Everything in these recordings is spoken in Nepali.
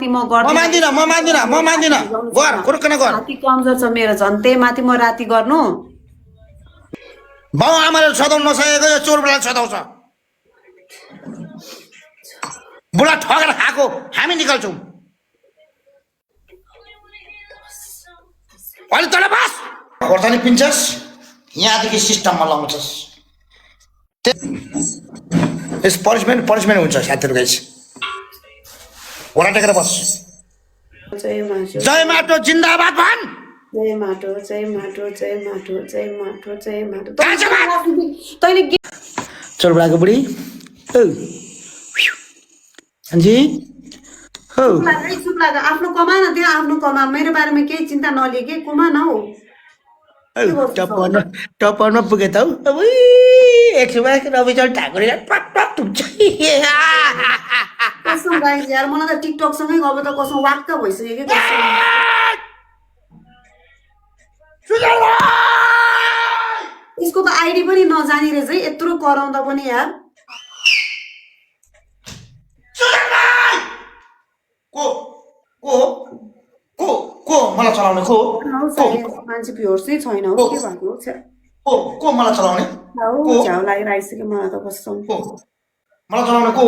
राति म गर्दिन म मान्दिन गर कुर्कन गर राति कमजोर छ मेरो झन् त्यही माथि म राति गर्नु बाउ आमाले सदाउन नसकेको यो चोरबुढाले सदाउँछ बुढा ठगेर खाएको हामी निकाल्छौँ अलि तल बस खोर्सानी पिन्छस् यहाँदेखि सिस्टममा लगाउँछस् यस पनिसमेन्ट हुन्छ साथीहरू गाइस घोडा टेकेर बस जय माटो जिन्दाबाद भन् जय माटो तैँले चोरबुढाको बुढी हान्जी हो चुप लाग आफ्नो कमा न त्यहाँ आफ्नो कमा मेरो बारेमा केही चिन्ता नलिए के कुमा न हौ टपरमा पुगे त अब एकछिनमा रविचल ठाकुरले पटपट हुन्छ कसम गाइस यार मलाई त टिकटक सँगै अब त कसम वाक्क भइसक्यो के यसको त आइडी पनि नजानी रहेछ है यत्रो कराउँदा पनि यार को मलाई चलाउने को मान्छे भ्युर्सै छैन हौ के भएको को मलाई चलाउने झ्याउ लागिरहेको मलाई त कसम मलाई चलाउने को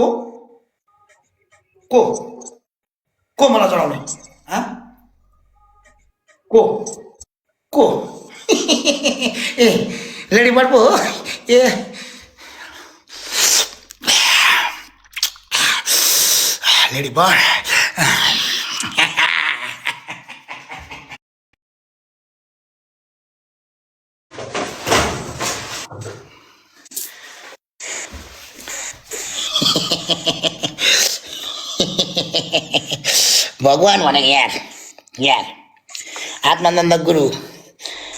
मलाई चलाउने को ए लेडी बर्ड पो हो ए लेडी बर्ड भगवान भनेको यार आत्मानन्द गुरु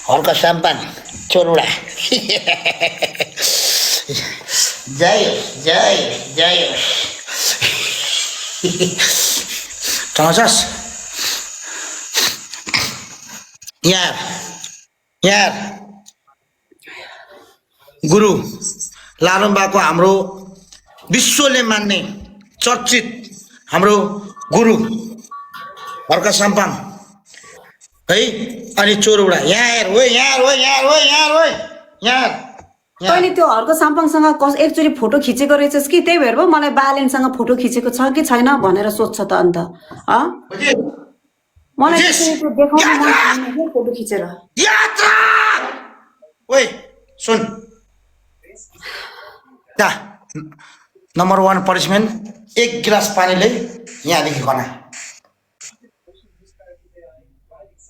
हर्क सम्पन्न चोरबुढा जय चलाउँछस् यार गुरु लालुम्बाको हाम्रो विश्वले मान्ने चर्चित हाम्रो गुरु हर्क सम्पन्न है अनि चोरबुढा यहाँ तैँले त्यो हर्क साम्पाङसँग एकचोटि फोटो खिचेको रहेछस् कि त्यही भएर पो मलाई बालेनसँग फोटो खिचेको छ कि छैन भनेर सोध्छ त अन्त मलाई देखाउनु फोटो खिचेर ओए सुन नम्बर 1 पनिसमेन्ट 1 गिलास पानीले यहाँदेखि खना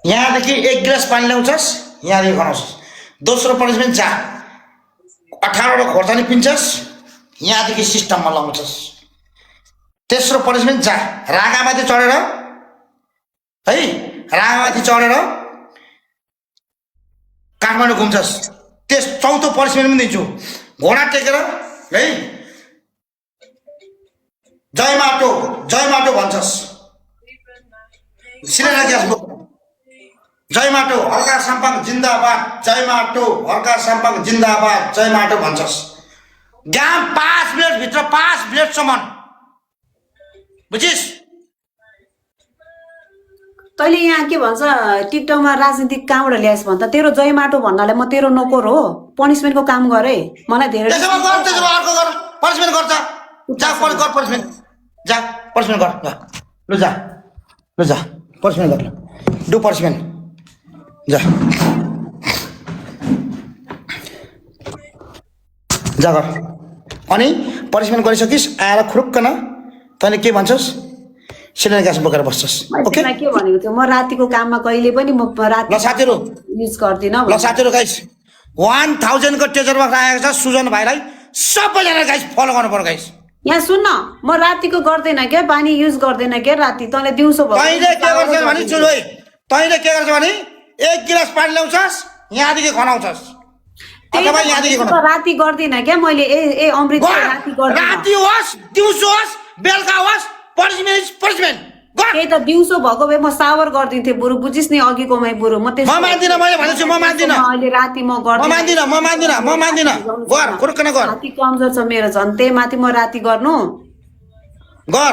यहाँदेखि 1 गिलास पानी ल्याउँछस् यहाँदेखि खनाउँछस् दोस्रो पनिसमेन्ट जा 18वटा खोर्सानी पिन्छस् यहाँदेखि सिस्टममा लगाउँछस् तेस्रो पनिसमेन्ट जा रागामाथि चढेर काठमाडौँ घुम्छस् चौथो पनिसमेन्ट पनि दिन्छु घोडा टेकेर है जय माटो भन्छस् सिलेर ग्यास बोक जय माटो हर्का साम्पाङ जिन्दाबाद जय माटो हर्का साम्पाङ जिन्दाबाद जय माटो भन्छस् गाम 5 मिनट भित्र 5 मिनटसम्म बुझिस् तैँले यहाँ के भन्छ टिकटकमा राजनीतिक कहाँबाट ल्याएस् भन्छ तेरो जय माटो भन्नाले म तेरो नोकर हो पनिसमेन्टको काम गरे मलाई धेरै अर्को गर पनिसमेन्ट गर्छ जा कर पनिसमेन्ट जा पनिसमेन्ट गर लु जा पनिसमेन्ट गर डु पनिसमेन्ट जा गर अनि पनिसमेन्ट गरिसकिस् आएर खुरुक्कन तैँले के भन्छस् सिलिन्डर ग्यास बोकेर बस्छस् ओके के भनेको थियो म रातिको काममा कहिले पनि म राति ल साथीहरु युज गर्दिन ल साथीहरु गाइस 1000 को टेजरमा राखेको छ सुजन भाइलाई सबैजना गाइस फलो गर्नु पर्यो गाइस यहाँ सुन्न म रातिको गर्दैन के पानी युज गर्दैन के राति तँले दिउँसो भयो तैँले के गर्छस् भने सुन है तैँले के गर्छस् भने 1 गिलास पानी ल्याउँछस् यहाँदेखि खनाउँछस् अथवा यहाँदेखि खनाउँछस् राति गर्दिन के मैले ए अमृत राति गर्दिन राति होस् दिउँसो होस् बेलुका होस् पनिसमेन्ट त्यही त दिउँसो भएको भए म सावर गर्दिन्थे बरु बुझिस् नि अघिकोमै बरु म मान्दिन मैले भनेछु म मान्दिन अहिले राति म गर्दिन म मान्दिन गर कुर्कन गर राति कमजोर छ मेरो झन् त्यही माथि म राति गर्नु गर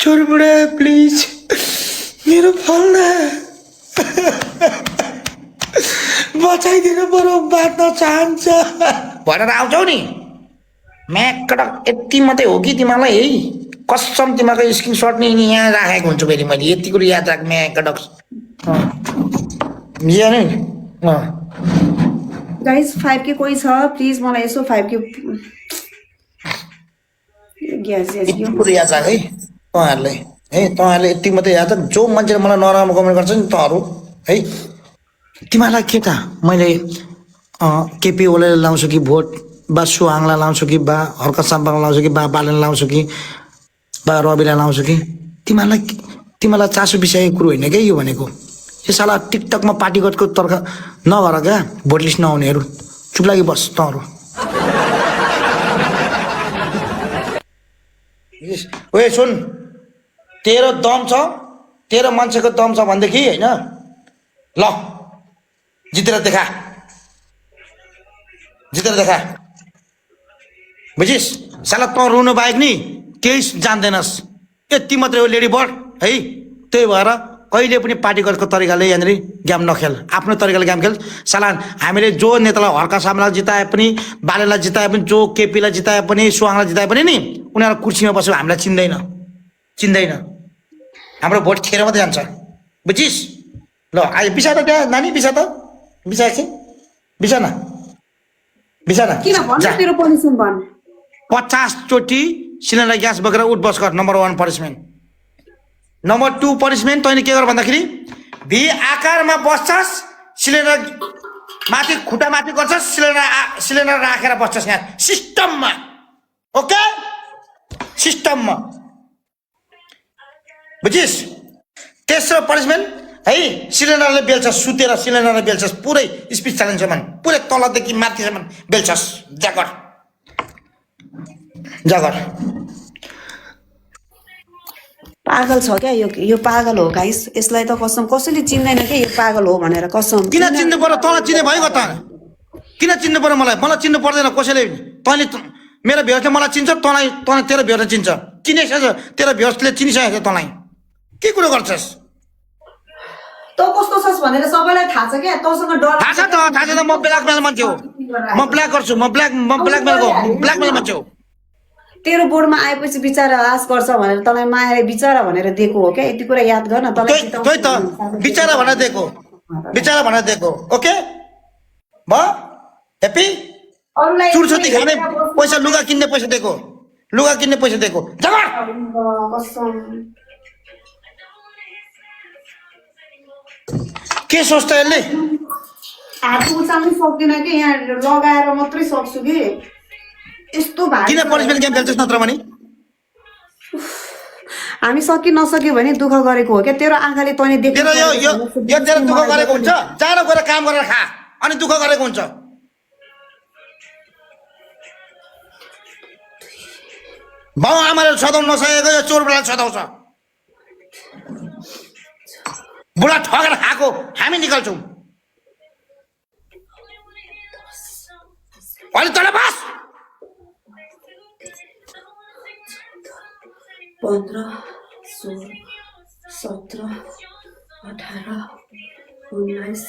छोड बुढा प्लिज मेरो फल्ना बचाइदिनु पर्यो बाँच्न चाहन्छ भनेर आउँछौ नि म्याकडक यति मात्रै हो कि तिमीलाई है कसम तिमीहरूको स्क्रिनसट नि यहाँ राखेको हुन्छु फेरि मैले यति कुरो याद राख म्याकडक नि गाइस 5K कोही छ प्लिज मलाई यसो 5K ग्यास यति कुरो याद राख है तँहरूले यति मात्रै याद राख जो मान्छेले मलाई नराम्रो कमेन्ट गर्छ नि तँहरू है तिमीहरूलाई के त मैले केपी ओलीलाई लाउँछु कि भोट बा सुहाङलाई लाउँछु कि बा हर्क साम्पाङलाई लाउँछु कि बा बालनलाई लाउँछु कि बा रविलाई लाउँछु कि तिमीलाई चासो बिसाएको कुरो होइन क्या यो भनेको यो साला टिकटकमा पार्टीगतको तर्क नगर क्या भोट लिस्ट नआउनेहरू चुप लागि बस तँहरू ओए सुन तेरो दम छ तेरो मान्छेको दम छ भनेदेखि होइन ल जितेर देखा बुझिस् साला तँ रुनु बाहेक नि केही जान्दैनस् यति मात्रै हो लेडी बर्ड है त्यही भएर कहिले पनि पार्टीगतको तरिकाले यहाँनिर गेम नखेल आफ्नो तरिकाले गेम खेल साला हामीले जो नेतालाई हर्का सामलाई जिताए पनि बालेलाई जिताए पनि जो केपीलाई जिताए पनि सुहाङलाई जिताए पनि नि उनीहरू कुर्सीमा बसेको हामीलाई चिन्दैन हाम्रो भोट खेर मात्रै जान्छ बुझिस् ल आज बिसा त त्यहाँ नानी बिसा एकछिन बिसा न किन भन्छ तेरो पनिसमेन्ट भन 50 चोटि सिलिन्डर ग्यास बोकेर उठ बस गर नम्बर 1 पनिसमेन्ट नम्बर 2 पनिसमेन्ट तैँले के गर भन्दाखेरि भी आकारमा बस्छस् सिलिन्डर माथि खुट्टा माथि गर्छस् सिलिन्डर राखेर बस्छस् यहाँ सिस्टममा ओके सिस्टममा बुझिस् तेस्रो पनिसमेन्ट है सिलिन्डरले बेल्छस् सुतेर सिलिन्डरले बेल्छस् पुरै स्पिड च्यालेन्जसम्म पुरै तलदेखि माथिसम्म बेल्छस् जागर पागल छ क्या यो पागल हो गाइस यसलाई त कसम कसैले चिन्दैन क्या यो पागल हो भनेर कसम किन चिन्नु पर्यो तँलाई चिने भयो त किन चिन्नु पर्यो मलाई चिन्नु पर्दैन कसैले तैँले मेरो भ्युसले मलाई चिन्छ तँलाई तेरो भ्युसले चिन्छ चिनिसकेछ तेरो भ्युसले चिनिसकेको छ तँलाई के कुरो गर्छस् तँ कस्तो छस् भनेर सबैलाई थाहा छ क्या तँसँग डर थाहा छ त म ब्ल्याकमेल मान्छे हो म ब्ल्याक गर्छु म ब्ल्याकमेल मान्छे हो तेरो बोर्डमा आएपछि बिचारा आश गर्छ भनेर तँलाई मायाले बिचारा भनेर दिएको हो क्या यति कुरा याद गर्न तँलाई त्यही त बिचारा भनेर दिएको ओके म ह्याप्पी अरूलाई चुरछुती खाने पैसा लुगा किन्ने पैसा दिएको कसम के सोच्छ यसले हात उचाल्नु सक्दिन कि यहाँ लगाएर मात्रै सक्छु कि यस्तो भारी किन पनिसमेन्ट गेम खेल्छस् नत्र भने हामी सकि नसक्यो भने दुःख गरेको हो क्या तेरो आँखाले तैँले देखेर यो तेरो दुःख गरेको हुन्छ जान गएर काम गरेर खा अनि दुःख गरेको हुन्छ बाउ आमाले सदाउन नसकेको यो चोरबुढाले सदाउँछ बुढा ठगेर खाएको हामी निकाल्छौँ अनि तल बस 15 16 17 18 19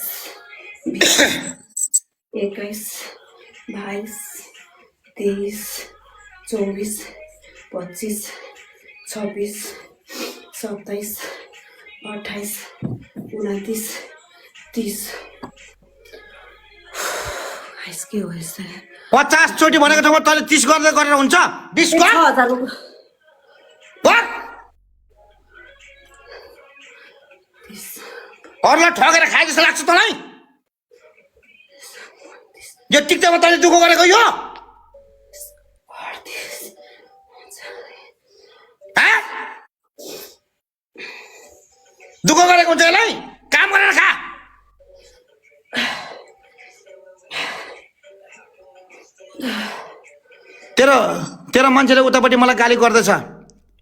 20 21 22 23 24 25 26 27 28 29 30 के हो यस्तो 50 चोटि भनेको ठाउँमा तैँले 30 गर्दै गरेर हुन्छ 20 गर 6000 अरूलाई ठगेर खाए जस्तो लाग्छ तँलाई यो टिकटकमा तैँले दुःख गरेको यो दुःख गरेको हुन्छ यसलाई काम गरेर खा तेरो मान्छेले उतापट्टि मलाई गाली गर्दैछ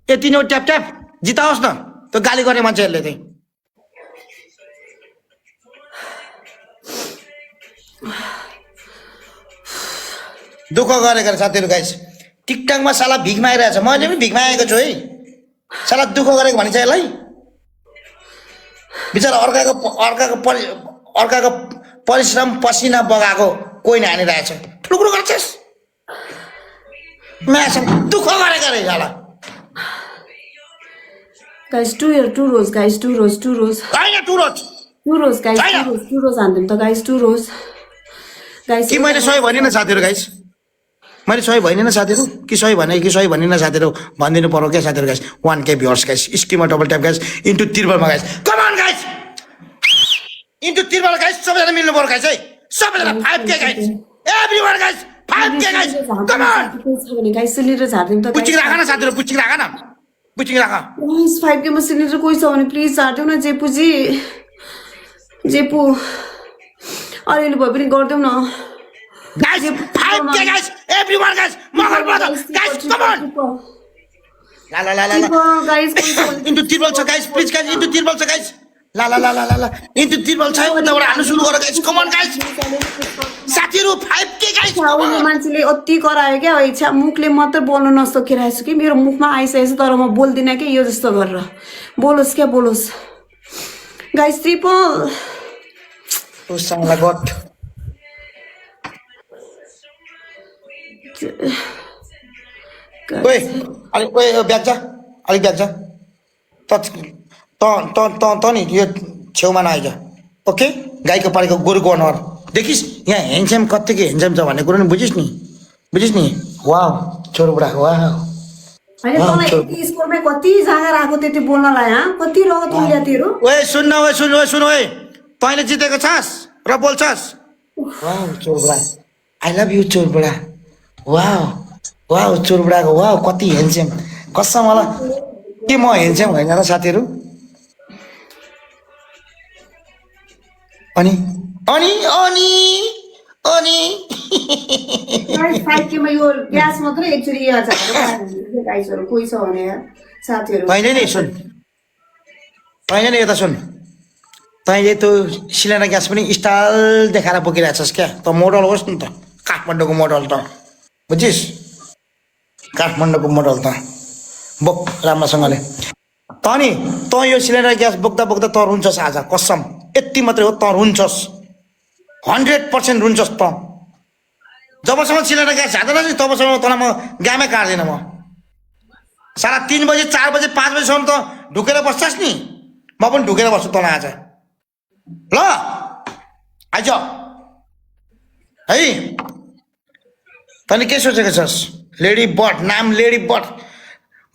यति नै ट्याप जिताओस् न त्यो गाली गर्ने मान्छेहरूले चाहिँ दुःख गरेको साथीहरू गाइस टिकटकमा साला भिख मागिरहेछ मैले पनि भिख मागेको छु है साला दुःख गरेको भनिन्छ यसलाई बिचरा अर्काको परिश्रम पसिना बगाएको कोही हानिरहेछ ठुलो कुरो गर्छस् म्यासँग दुःख गरेको रे साला Guys, two rows, guys, two rows. होइन two rows Two rows, guys, two rows हान्दिउँ त guys, two rows. Guys, कि मैले सही भनिनँ साथीहरू गाइस मैले सही भनिनँ साथीहरू कि सही भने कि सही भनिनँ साथीहरू भनिदिनु पर्यो क्या साथीहरू गाइस 1K भ्युअर्स गाइस स्क्रिनमा डबल ट्याप गाइस इन्टु तिरबलमा guys come on guys into तिरबल गाइस सबैजना मिल्नु पर्यो गाइस है सबैजना 5K guys everyone guys 5K guys come on guys, cylinder झार्दिउँ त पुचिङ राख न साथीहरू पुचिङ राख न पुचिङ राख Guys, 5K मा cylinder कोही छ भने प्लिज झार्दिउँ न जेपुजी जेपु अलिअलि भए पनि गरिदेऊ न guys 5K guys everyone guys Magar brother guys come on ला ला ला ला guys कोही छ भने इन्टु तिरबल छ गाइस प्लिज गाइस इन्टु तिरबल छ गाइस ला ला ला ला ला ला इन्टु तिरबल छ उताबाट हाल्नु सुरु गर गाइस कम अन गाइस साथीहरू 5K गाइस छाउने मान्छेले अति करायो क्या इच्छा मुखले मात्र बोल्न नसकिरहेको छु कि मेरो मुखमा आइसकेको छ तर म बोल्दिनँ कि यो जस्तो गरेर बोलोस् क्या बोलोस् गाइस ट्रिपल उसँग गट ओए अलिक ओए ब्याग जा अलिक ब्याग जा त नि यो छेउमा नआइज ओके गाईको पालेको गोरुको अनुहार देखिस् यहाँ ह्यान्डसम कत्तिको ह्यान्डसम छ भन्ने कुरो नि बुझिस् नि वाउ छोरोबुढा वाउ हैन तँलाई स्कुलमै कति जागा राखेको त्यति बोल्नलाई कति रगत उम्ल्या तेरो ओए सुन ओए तैँले जितेको छस् र बोल्छस् वाउ चोरबुढा आई लभ यु चोरबुढा वाउ चोरबुढाको वाउ कति ह्यान्डसम कसम होला के म ह्यान्डसम होइन र साथीहरू अनि अनि अनि अनि गाइस 5K मा यो ग्यास मात्रै एकचोटी यहाँ झारेर गाइसहरु कोही छ भने साथीहरु तैँले नि सुन तैँले नि यता सुन तैँले त्यो सिलिन्डर ग्यास पनि स्टाइल देखाएर बोकिरहेछस् क्या त मोडल होस् नि त काठमाडौँको मोडल त बुझिस् काठमाडौँको मोडल त बोक राम्रोसँगले त यो सिलिन्डर ग्यास बोक्दा बोक्दा त रुन्छस् आज कसम यति मात्रै हो त रुन्छस् 100% रुन्छस् त जबसम्म सिलिन्डर ग्यास झाँदैन नि तबसम्म तँलाई म गामै काट्दिनँ म सारा 3 बजे 4 बजे 5 बजेसम्म त ढुकेर बस्छस् नि म पनि ढुकेर बस्छु तँलाई आज ल आइज है तैँले के सोचेको छस् लेडी बट नाम लेडी बट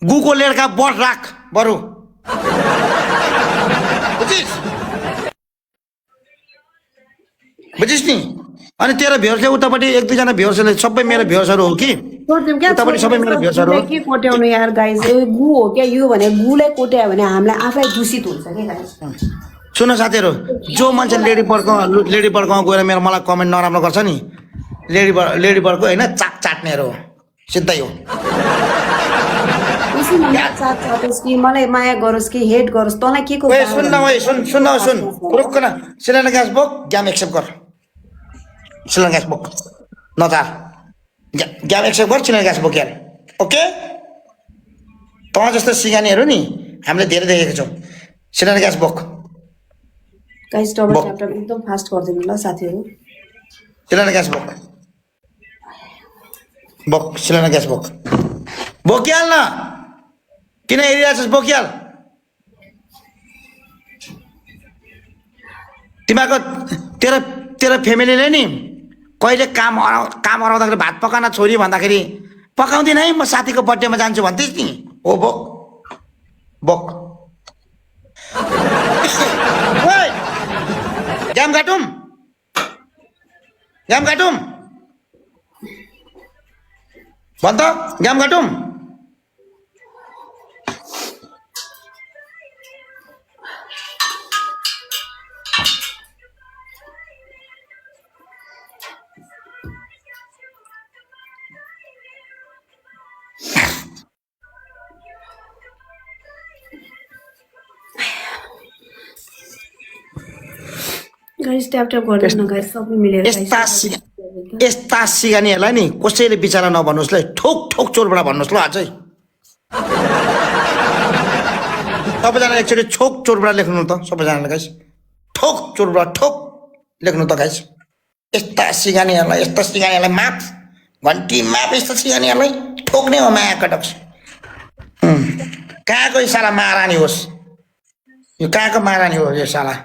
गुको लेडका बट राख बरु बुझिस् नि अनि तेरो भ्युअर्सले उतापट्टि 1-2 जना भ्युअर्सले सबै मेरो भ्युअर्सहरू हो कि उतापट्टि सबै मेरो भ्युअर्सहरू हो के कोट्याउनु यार गाइस गु हो क्या यो भने गुलाई कोट्यायो भने हामीलाई आफै दूषित हुन्छ के गाइस सुन साथीहरू जो मान्छे लेडी बर्डकोमा गएर मेरो मलाई कमेन्ट नराम्रो गर्छ नि लेडी बर्डको होइन चाट चाट्नेहरू हो सिधै हो मलाई माया गरोस् कि हेट गरोस् तँलाई के को सुन रुक्क न सिलिन्डर ग्यास बोक ग्याम एक्सेप्ट गर सिलिन्डर ग्यास बोक नचार ग्याम एक्सेप्ट गर सिलिन्डर ग्यास बोक यार ओके तँ जस्तो सिगानीहरू नि हामीले धेरै देखेको छौँ सिलिन्डर ग्यास बोक गाइस डबल ट्याप एकदम फास्ट गरिदिनु ल साथीहरू सिलिन्डर ग्यास बोक सिलिन्डर ग्यास बोकिहाल न किन हेरिरहेछस् बोकिहाल तिमीहरूको तेरो फेमिलीले नि कहिले काम हराउँदाखेरि भात पकाउन छोरी भन्दाखेरि पकाउँदिन है म साथीको बर्थडेमा जान्छु भन्थिस् नि हो बोक ग्याम काटौँ भन् त ग्याम काटौँ गाइस ट्याप गर्दैन न गाइस सबै मिलेर यस्ता सिगानीहरूलाई नि कसैले बिचारा नभन्नुहोस् ल ठोक चोरबाट भन्नुहोस् ल अझै सबैजना एकचोटि छोक चोरबुढा लेख्नु त सबैजनाले गाइस ठोक चोरबुढा ठोक लेख्नु त गाइस यस्ता सिगानीहरूलाई माफ घन्टी माफ यस्ता सिगानीहरूलाई ठोक्ने हो माया कटक्स कहाँको यो साला महारानी होस् यो कहाँको महारानी हो यो साला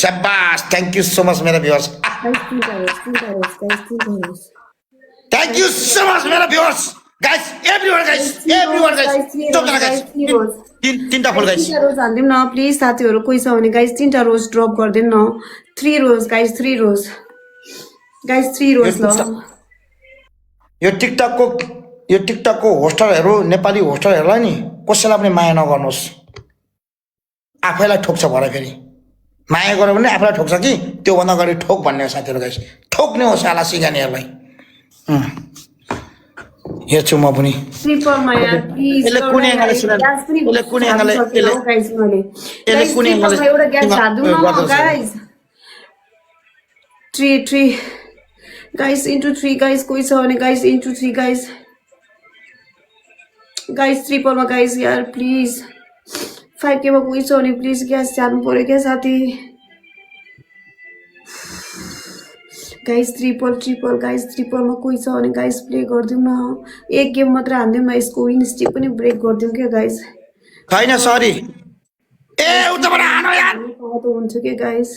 शाबास थ्याङ्क यू सो मच मेरो viewers thank you so much मेरो भ्युअर्स गाइस एभ्रीवन गाइस सबजना गाइस तीनटा फुल गाइस रोज हान्दिउँ न प्लिज साथीहरू कोही छ भने गाइस 3टा रोज ड्रप गरिदिनु न 3 रोज गाइस 3 रोज गाइस 3 रोज ल यो टिकटकको होस्टरहरू नेपाली होस्टरहरूलाई नि कसैलाई पनि माया नगर्नुहोस् आफैलाई ठोक्छ भरे फेरि माया गर्यो भने आफैलाई ठोक्छ कि त्योभन्दा अगाडि ठोक भन्ने हो साथीहरू गाइस ठोक्ने हो साला सिगानीहरूलाई हेर्छु म पनि यसले कुन एङ्गलले सुनेन यसले कुन एङ्गलले गाइस इन्टु 3 गाइस कोही छ भने गाइस इन्टु 3 गाइस ट्रिपलमा गाइस यार प्लिज 5K मा कोही छ भने प्लिज ग्यास जानु पर्यो क्या साथी गाइस ट्रिपल गाइस ट्रिपलमा कोही छ भने गाइस प्ले गरिदिउँ न एक गेम मात्र हान्दिउँ न यसको विन स्ट्रिक पनि ब्रेक गरिदिउँ क्या गाइस छैन सरी ए उताबाट हानो यार त हुन्छ के गाइस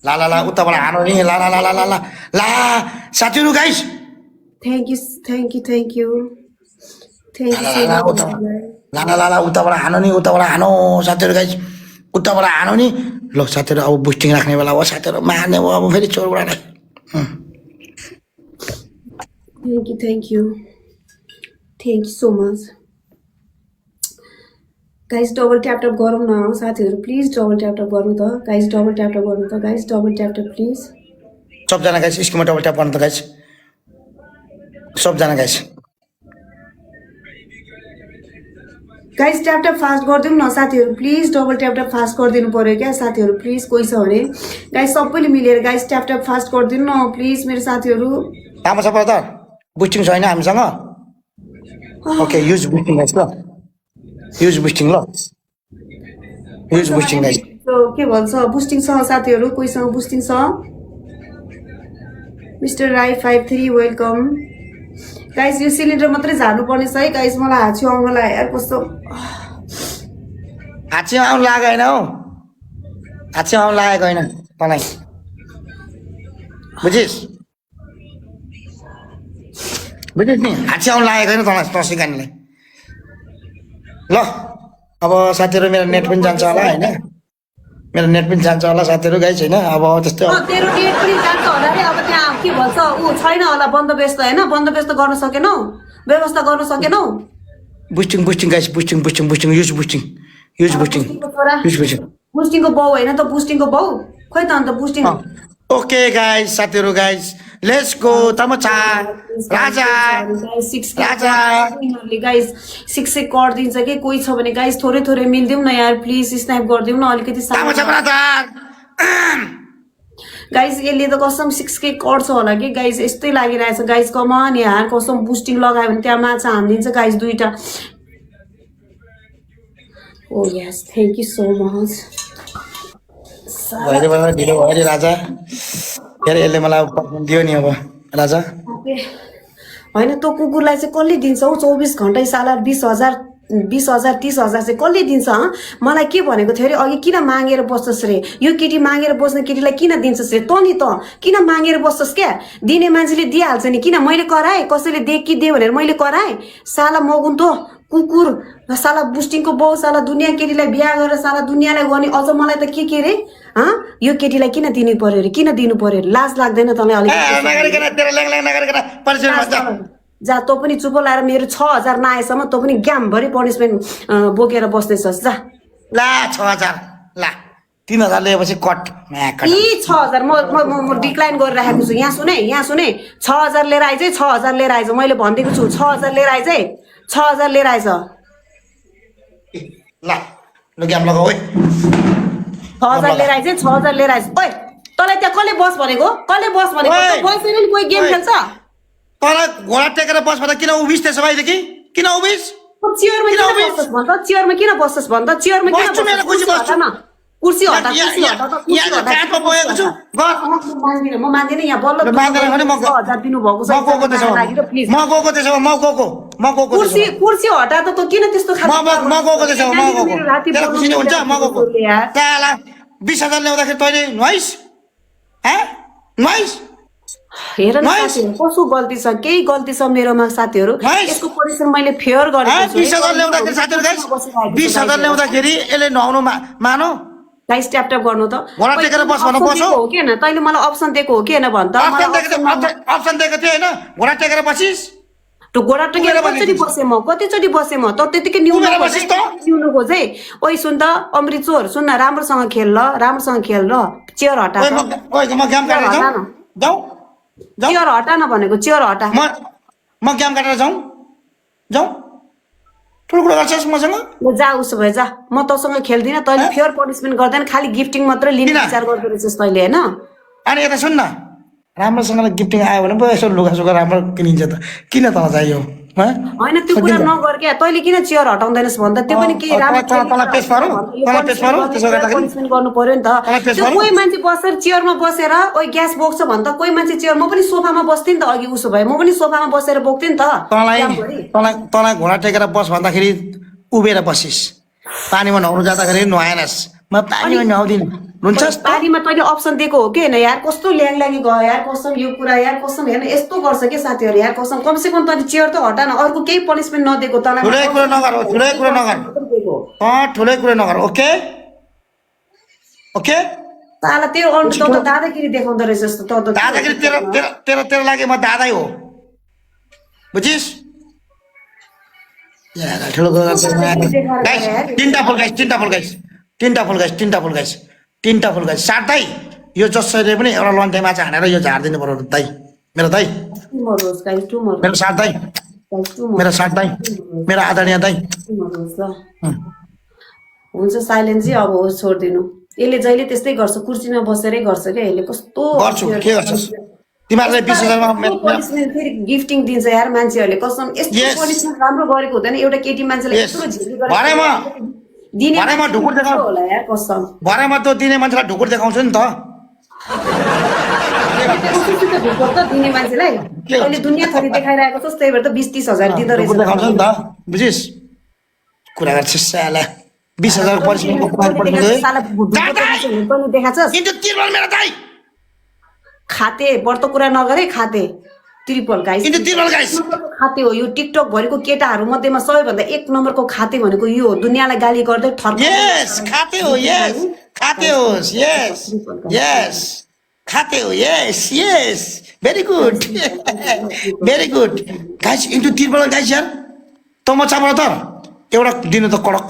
ला ला ला उताबाट हानो नि ला ला ला ला ला ला साथीहरू गाइस थ्याङ्क यू ला ला ला ला उताबाट हानो साथीहरू गाइस उताबाट हानो नि ल साथीहरू अब बुस्टिङ राख्ने बेला हो साथीहरू मार्ने हो अब फेरि चोरबाट thank you so much guys double tap गरौँ न साथीहरू प्लिज डबल ट्याप गर्नु त गाइस डबल ट्याप गर्नु त गाइस डबल ट्याप प्लिज सबजना गाइस स्क्रिनमा डबल ट्याप गर्नु त गाइस सबजना गाइस ट्याप फास्ट गरिदिउँ न साथीहरू प्लिज डबल ट्याप फास्ट गरिदिनु पर्यो क्या साथीहरू प्लिज कोही छ भने गाइस सबैले मिलेर गाइस ट्याप फास्ट गरिदिनु न प्लिज मेरो साथीहरू राम्रो छ त बुस्टिङ छैन हामीसँग ओके युज बुस्टिङ गाइस ल युज बुस्टिङ गाइस के भन्छ बुस्टिङ छ साथीहरू कोहीसँग बुस्टिङ छ मिस्टर राई 53 वेलकम गाइस यो सिलिन्डर मात्रै झार्नु पर्ने छ है गाइस मलाई हाछी आउन लाग्यो यार कस्तो हाछी आउनु लागेन हो हाछी आउनु लागेको होइन तँलाई बुझिस् नि हाछी आउनु लागेको होइन तँलाई तँ सिकानीलाई ल अब साथीहरू मेरो नेट पनि जान्छ होला होइन मेरो नेट पनि जान्छ होला साथीहरू गाइस होइन अब त्यस्तै तेरो नेट पनि जान्छ होला रे अब त्यहाँ के भन्छ ऊ छैन होला बन्दोबस्त होइन बन्दोबस्त गर्न सकेनौ व्यवस्था गर्न सकेनौ boosting guys boosting use boosting बुस्टिङको बाउ होइन त बुस्टिङको बाउ खोइ त अन्त बुस्टिङ ओके गाइस साथीहरू गाइस लेट्स गो तमचा राजा गाइस 6 कर दिन्छ कि कोही छ भने गाइस थोरै मिल्दिउँ न यार प्लिज स्नाइप गरिदिउँ न अलिकति गाइस यसले त कसम 6K कर छ होला कि गाइस यस्तै लागिरहेछ गाइस कमान यार कसम बुस्टिङ लगायो भने त्यहाँ माछा हानिदिन्छ गाइस 2टा oh yes thank you so much ढिलो भयो अरे राजा फेरि यसले मलाई दियो नि अब राजा होइन तँ कुकुरलाई चाहिँ कसले दिन्छ हौ 24 घन्टा साला 20,000 30,000 चाहिँ कसले दिन्छ मलाई के भनेको थियो अरे अघि किन मागेर बस्छस् रे यो केटी मागेर बस्ने केटीलाई किन दिन्छस् रे त नि त किन मागेर बस्छस् क्या दिने मान्छेले दिइहाल्छ नि किन मैले कराएँ कसैले दे कि दे भनेर मैले कराएँ साला मगुन त कुकुर साला बुस्टिङको बाउ साला दुनियाँ केटीलाई बिहा गरेर साला दुनियाँलाई गर्ने अझ मलाई त के रे यो केटीलाई किन दिनु पर्यो रे किन दिनु पर्यो रे लाज लाग्दैन तँलाई अलिक जा तँ पनि चुप लाएर मेरो 6,000 नआएसम्म तँ पनि ग्यामभरि पनिसमेन्ट बोकेर बस्दैछस् जा ला 6,000 ला 3,000 लिएपछि कट 6,000 म डिक्लाइन गरिराखेको छु यहाँ सुने 6,000 लिएर आइज 6,000 लिएर आइज मैले भनिदिएको छु 6,000 लिएर आइज 6,000 लिएर आइज ल ग्याम लगाऊ है 6,000 लिएर आइज 6,000 लिएर आइज ओइ तँलाई त्यहाँ कसले बस भनेको बसेर नि कोही गेम खेल्छ तँलाई घोडा टेकेर बस भन्दा किन उभिस् त्यसो भएदेखि किन उभिस् चेयरमा किन बस्छस् भन् त चेयरमा किन बस्छस् भन् त चेयरमा किन बस्छु, मेरो कुर्सी बस्छु। कुर्सी हटा यहाँ- कुर्सी हटा यहाँ- यहाँ त काठमा बोकेको छु। गर। म मान्दिनँ यहाँ बल्ल मान्दैन भने म 6,000 दिनुभएको छ म गएको त्यसो भए। लागि र प्लिज म गएको त्यसो भए, म गएको कुर्सी त्यसो भए। कुर्सी हटा त तँ किन त्यस्तो म गएको त्यसो भए, म गएको मेरो राति तेरो खुसी नै हुन्छ म गएको यार साला 20,000 ल्याउँदाखेरि तैँले नुहाइस् नुहाइस् हेर न नाइस। साथीहरू कस्तो गल्ती छ केही गल्ती छ मेरोमा साथीहरू नाइस। यसको परिश्रम मैले फेयर गरेको छु 20,000 ल्याउँदाखेरि साथीहरू गाइस 20,000 ल्याउँदाखेरि यसले नुहाउनु मानो गाइस ट्याप ट्याप गर्नु त घोडा टेकेर बस भन्नु अप्सन बसो। दिएको हो कि होइन तैँले मलाई अप्सन दिएको हो कि होइन भन् त मलाई अप्सन दिएको थियो होइन घोडा टेकेर बसिस् त्यो घोडा टेकेर उमेर कतिचोटि बसेँ म कतिचोटि बसेँ म त त्यतिकै न्युनु उमेर बसिस् त? खोजेँ ओइ सुन त अमृत चोर सुन न राम्रोसँग खेल ल राम्रोसँग खेल ल चेयर हटा ओइ त। म गेम काटेर जाउँ जाउँ जाउँ चेयर हटा न भनेको चेयर हटा म गेम काटेर जाउँ जाउँ ठुलो कुरो गर्छस् मसँग ल जा उसो भए जा म तँसँग खेल्दिनँ तैँले फेयर पनिसमेन्ट गर्दैन खालि गिफ्टिङ मात्रै लिने किन? विचार गर्दो रहेछस् तैँले होइन अनि यता सुन न राम्रोसँगले गिफ्टिङ आयो भने पो यसो लुगासुगा राम्रो किनिन्छ त किन तल चाहियो होइन त्यो कुरा नगर क्या तैँले किन चेयर हटाउँदैनस् भन्दा त्यो पनि केही राम्रो तँलाई पेस पारौँ? तँलाई पेस पारौँ? त्यसो गर्दाखेरि? पनिसमेन्ट गर्नु पर्यो नि त तँलाई पेस त्यो पारौँ? कोही मान्छे बसेर चेयरमा बसेर ओइ ग्यास बोक्छ भन् त कोही मान्छे चेयर म पनि सोफामा बस्थेँ नि त अघि उसो भए म पनि सोफामा बसेर बोक्थेँ नि त तँलाई कामगरी। तँलाई घोडा टेकेर बस भन्दाखेरि उभिएर बसिस् पानीमा नुहाउनु जाँदाखेरि नुहाएनस् म पानीमा नुहाउँदिनँ हुन्छस् त पानीमा तैँले अप्सन दिएको हो कि होइन यार कस्तो ल्याङल्याङ्गी गयो यार कसम यो कुरा यार कसम हेर्न यस्तो गर्छ कि साथीहरू यार कसम कमसेकम तैँले चेयर त हटा न अर्को केही पनिसमेन्ट नदिएको तँलाई ठुलै कुरो नगर ठुलै कुरो नगर ठुलै कुरो नगर ओके ओके ताला तेरो अन्त तँ त दादागिरी देखाउँदो रहेछ जस्तो तँ त दादागिरी तेरो तेरो तेरो तेरो लागि म दादै हो बुझिस् ठुलो कुरो गर्छ गाइस तिनवटा फुल गाइस तिनवटा फुल गाइस तिनवटा फुल गाइस तिनवटा फुल गाइस तिनवटा फुल गाइस साथै यो जसरी पनि एउटा लन्टे माछा हानेर यो झारिदिनु पर्यो दाइ मेरो दाइ मरोस् गाइस टु मरोस् मेरो साथ दाइ गाइस टु मेरो साथ दाइ मेरो आदरणीय दाइ मरोस् ल हुन्छ साइलेन्स अब होस् छोडिदिनु यसले जहिले त्यस्तै गर्छ कुर्सीमा बसेरै गर्छ क्या यसले कस्तो गर्छु के गर्छस् तिमीहरूलाई 20,000 मा पनिसमेन्ट फेरि गिफ्टिङ दिन्छ यार मान्छेहरूले कसम यस्तो Yes. पनिसमेन्ट राम्रो गरेको हुँदैन एउटा केटी मान्छेलाई Yes. यत्रो झिली भरे म दिने भरे म ढुकुर देखाउ होला यार कसम भरे म त दिने मान्छेलाई ढुकुर देखाउँछु नि त ढुक्कर त दिने मान्छेलाई अहिले दुनियाँ थरी देखाइरहेको छस् त्यही भएर त 20-30 हजार दिँदो ढुकुर देखाउँछु नि रहेछ त बुझिस् कुरा गर्छस् साला 20,000 पर्सेन्टको कुमार देखाछस् इन्टु तिरबल मेरो दाइ खाते बढ्दो कुरा नगरे खाते ट्रिपल गाइस इन्टु तिरबल गाइस खाते हो यो टिकटक भरिको केटाहरू मध्येमा सबैभन्दा 1 नम्बरको खाते भनेको यो हो दुनियाँलाई गाली गर्दै यस खाते हो यस खाते होस् यस यस खाते हो yes yes very good very good guys into तिरबल गाइस यार त म चाम्रो त एउटा दिनु त कडक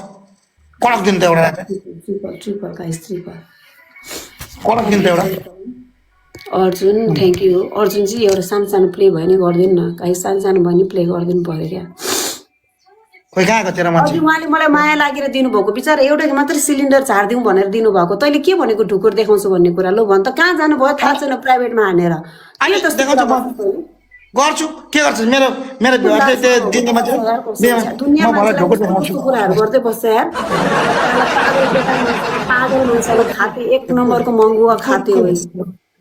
कडक दिनु त एउटा ट्रिपल गाइस ट्रिपल कडक दिनु त एउटा अर्जुन थ्याङ्क यू अर्जुन चाहिँ एउटा सानो सानो प्ले भयो नि गरिदिनु न गाइस सानो सानो भयो नि प्ले गरिदिनु पऱ्यो क्या खोइ कहाँको तेरो मान्छे अघि उहाँले मलाई माया लागेर दिनुभएको बिचरा एउटा मात्रै सिलिन्डर झारिदिउँ भनेर दिनुभएको तैँले के भनेको ढुकुर देखाउँछु भन्ने कुरा ल भन् त कहाँ जानुभयो थाहा छैन प्राइभेटमा हानेर अनि देखाउँछु म गर्छु के गर्छस् मेरो मेरो दिने मान्छे म भएर ढुकुर देखाउँछु कुराहरू गर्दै बस्छ यार पागल मान्छेले खाते 1 नम्बरको महँगुवा खाते हो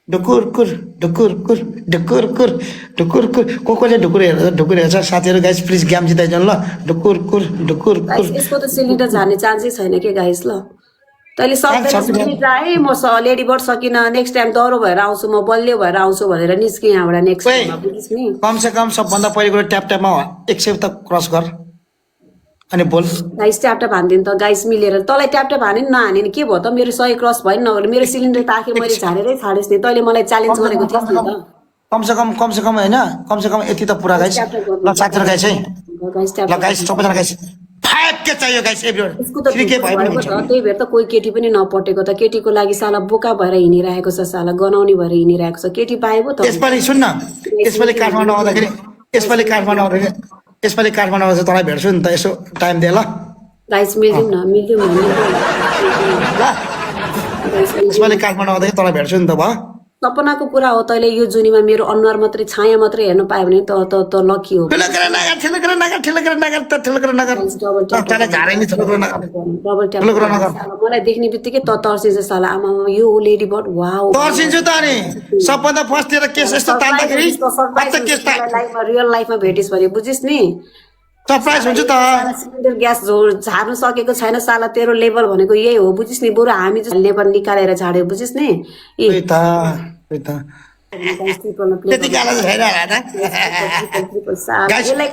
ढुकुर कुर ढुकुर कुर ढुकुर कुर ढुकुर कुर कसले ढुकुर हेर्छ साथीहरू गाइस प्लिज गेम जिताइजन ल ढुकुर कुर ढुकुर कुर यसको त सिलिन्डर झार्ने चान्सै छैन के गाइस ल तैँले सक्दैन है म लेडी बर्ड सकिनँ नेक्स्ट टाइम दह्रो भएर आउँछु म बलियो भएर आउँछु भनेर निस्केँ यहाँबाट नेक्स्ट टाइममा बुझिस् नि कमसे कम सबभन्दा पहिलो कुरो ट्याप ट्यापमा 100 त क्रस गर अनि बोल गाइस ट्याप ट्याप हानिदिनु त गाइस मिलेर तँलाई ट्याप ट्याप हाने नि नहाने नि के भयो त मेरो 100 क्रस भयो नि नगरे मेरो सिलिन्डर त आखिर मैले झारेरै छाडेस् नि तैँले मलाई च्यालेन्ज गरेको थिइस् नि त कमसे कम होइन कमसे कम यति त पुरा गाइस ल साथीहरू गाइस है गाइस ट्याप ल गाइस सबैजना गाइस 5K चाहियो गाइस एभ्रीवन यसको त 3K भयो पनि हुन्छ त्यही भएर त कोही केटी पनि नपटेको त केटीको लागि साला बोका भएर हिँडिरहेको छ साला गनाउने भएर हिँडिरहेको छ केटी पाए पो त यसपालि सुन न यसपालि काठमाडौँ आउँदाखेरि यसपालि काठमाडौँ आउँदाखेरि तँलाई भेट्छु नि त यसो टाइम दे ल गाइस मिल्दिउँ न मिल्दिउँ न ल यसपालि काठमाडौँ आउँदाखेरि तँलाई भेट्छु नि त भयो सपनाको कुरा हो तैँले यो जुनीमा मेरो अनुहार मात्रै छाया मात्रै हेर्न पायो भने त लकी हो ठुलो गरेर नगर ठुलो गरेर नगर ठुलो गरेर नगर त ठुलो गरेर नगर तँलाई झारे नि ठुलो गरेर नगर डबल ट्याप ठुलो गरेर नगर मलाई देख्ने बित्तिकै तर्सिन्छ साला आमा यो लेडी बर्ड वाउ तर्सिन्छु त अनि सबभन्दा फर्स्टतिर केस यस्तो तान्दाखेरि कस्तो केस रियल लाइफमा भेटिस् भने बुझिस् नि सरप्राइज हुन्छ त सिलिन्डर ग्यास झार्नु सकेको छैन साला तेरो लेभल भनेको यही हो बुझिस् नि बरु हामी जस्तो लेभल निकालेर झाड्यो बुझिस् नि त्यही त त्यति कालो छैन होला त यसलाई